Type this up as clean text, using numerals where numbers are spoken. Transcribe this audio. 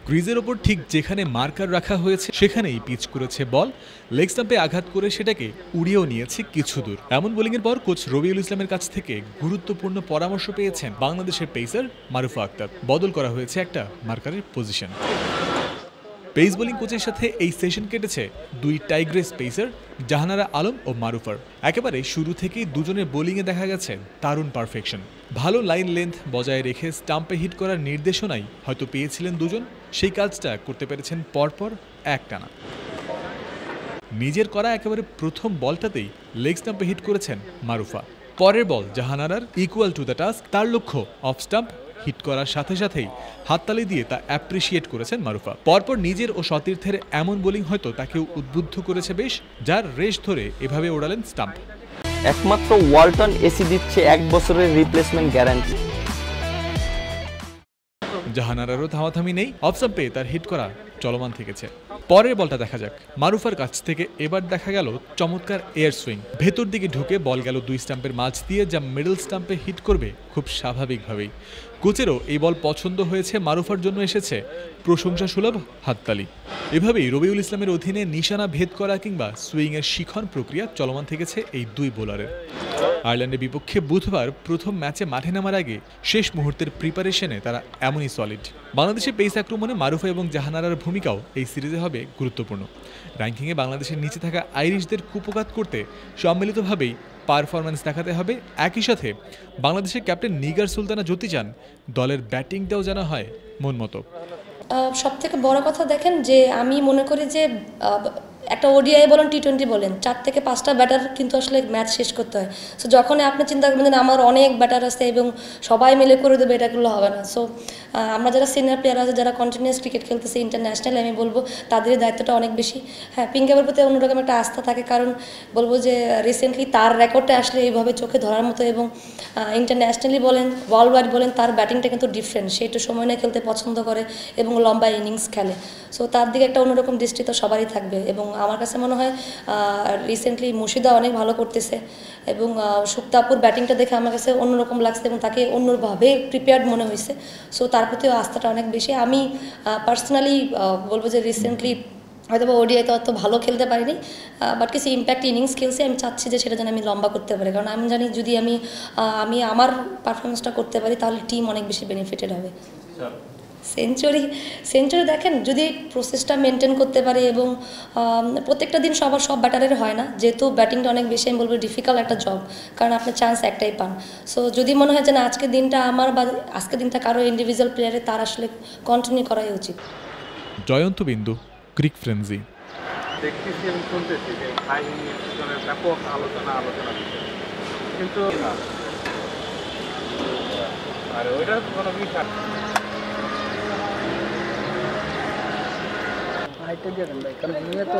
ক্রিজের ওপর ঠিক যেখানে মার্কার রাখা হয়েছে সেখানেই পিচ করেছে বল, লেগ স্টাম্পে আঘাত করে সেটাকে উড়িয়েও নিয়েছে কিছু দূর। এমন বোলিংয়ের পর কোচ রবিউল ইসলামের কাছ থেকে গুরুত্বপূর্ণ পরামর্শ পেয়েছেন বাংলাদেশের পেসার মারুফা আক্তার। বদল করা হয়েছে একটা মার্কারের পজিশন। পেস বোলিং কোচের সাথে এই সেশন কেটেছে দুই টাইগ্রেস পেসার জাহানারা আলম ও মারুফার। একেবারে শুরু থেকেই দুজনের বোলিংয়ে দেখা গেছে দারুণ পারফেকশন। ভালো লাইন লেন্থ বজায় রেখে স্টাম্পে হিট করার নির্দেশনাই হয়তো পেয়েছিলেন দুজন, সেই কাজটা করতে পেরেছেন পরপর একটানা। নিজের করা একেবারে প্রথম বলটাতেই লেগ স্টাম্পে হিট করেছেন মারুফা। পরের বল জাহানারার ইকুয়াল টু দ্য টাস্ক, তার লক্ষ্য অফ স্টাম্প হিট করার সাথে সাথেই হাততালি দিয়ে তা অ্যাপ্রিসিয়েট করেছেন মারুফা। পরপর নিজের ও সতীর্থের এমন বোলিং হয়তো তাকেও উদ্বুদ্ধ করেছে বেশ, যার রেশ ধরে এভাবে ওড়ালেন স্টাম্প। একমাত্র ওয়ালটন এসি দিচ্ছে 1 বছরের রিপ্লেসমেন্ট গ্যারান্টি। জাহানারারও থামাথামি নেই, অফ স্টাম্পে তার হিট করা চলমান থেকেছে। পরের বলটা দেখা যাক। মারুফার কাছ থেকে এবার দেখা গেল চমৎকার এয়ার সুইং। ভেতর দিকে ঢুকে বল গেল দুই স্টাম্পের মাঝ দিয়ে, যা মিডল স্টাম্পে হিট করবে খুব স্বাভাবিকভাবেই। কোচেরও এই বল পছন্দ হয়েছে, মারুফার জন্য এসেছে প্রশংসা সুলভ হাততালি। এভাবেই রবিউল ইসলামের অধীনে নিশানা ভেদ করা কিংবা সুইংয়ের শিখন প্রক্রিয়া চলমান থেকেছে এই দুই বোলারের। আয়ারল্যান্ডের বিপক্ষে বুধবার প্রথম ম্যাচে মাঠে নামার আগে শেষ মুহূর্তের প্রিপারেশনে তারা এমনই সলিড। বাংলাদেশের পেস আক্রমণে মারুফা এবং জাহানারার ভূমিকাও এই সিরিজে হবে গুরুত্বপূর্ণ। র্যাঙ্কিংয়ে বাংলাদেশের নিচে থাকা আইরিশদের কুপঘাত করতে সম্মিলিতভাবেই পারফরম্যান্স দেখাতে হবে। একই সাথে বাংলাদেশের ক্যাপ্টেন নিগার সুলতানা জ্যোতি চান দলের ব্যাটিংটাও যেন হয় মন মতো। সবথেকে বড় কথা দেখেন যে আমি মনে করি যে একটা ওডিআই বলেন টি20 বলেন 4 থেকে 5টা ব্যাটার কিন্তু আসলে ম্যাচ শেষ করতে হয়। সো যখন আপনি চিন্তা করবেন যে আমার অনেক ব্যাটার আছে এবং সবাই মিলে করে দেবে, এটাগুলো হবে না। সো আমরা যারা সিনিয়র প্লেয়ার আছে, যারা কন্টিনিউয়াস ক্রিকেট খেলতেছে ইন্টারন্যাশনাল, আমি বলবো তাদের দায়িত্বটা অনেক বেশি। হ্যাঁ, পিঙ্কাবের প্রতি অন্যরকম একটা আস্থা থাকে, কারণ বলবো যে রিসেন্টলি তার রেকর্ডটা আসলে এইভাবে চোখে ধরার মতো, এবং ইন্টারন্যাশনালি বলেন ওয়ার্ল্ড ওয়াইড বলেন তার ব্যাটিংটা কিন্তু ডিফারেন্ট। সে একটু সময় নিয়ে খেলতে পছন্দ করে এবং লম্বা ইনিংস খেলে। সো তার দিকে একটা অন্যরকম দৃষ্টি তো সবারই থাকবে। এবং আমার কাছে মনে হয় রিসেন্টলি মুশিদা অনেক ভালো করতেছে, এবং সুক্তাপুর ব্যাটিংটা দেখে আমার কাছে অন্যরকম লাগছে এবং তাকে অন্যভাবে প্রিপেয়ার্ড মনে হয়েছে। সো তার প্রতিও আস্থাটা অনেক বেশি। আমি পার্সোনালি বলবো যে রিসেন্টলি হয়তো বা ওডিআইতে অত ভালো খেলতে পারিনি, বাট কিছু ইম্প্যাক্ট ইনিংস খেলছি। আমি চাচ্ছি যে সেটা যেন আমি লম্বা করতে পারি, কারণ আমি জানি যদি আমি আমার পারফরমেন্সটা করতে পারি তাহলে টিম অনেক বেশি বেনিফিটেড হবে। সেঞ্চুরি দেখেন, যদি প্রসেসটা মেনটেন করতে পারে এবং প্রত্যেকটা দিন সব ব্যাটারের হয় না, যেহেতু ব্যাটিংটা অনেক বেশি আমি বলবো ডিফিকাল্ট একটা জব, কারণ আপনি চান্স একটাই পান। সো যদি মনে হয় যে না আজকের দিনটা আমার বা আজকের দিনটা কারো ইন্ডিভিজুয়াল প্লেয়ারের, তার আসলে কন্টিনিউ করাই উচিত। জয়ন্ত বিন্দু, ক্রিক ফ্রেন্সি। দেখতেছি এবং শুনতেছি যে ব্যাপক আলোচনা কিন্তু আর ওইটা কোনো বিষয় হাইটে দিয়ে দেন ভাই, কারণ নিয়ে তো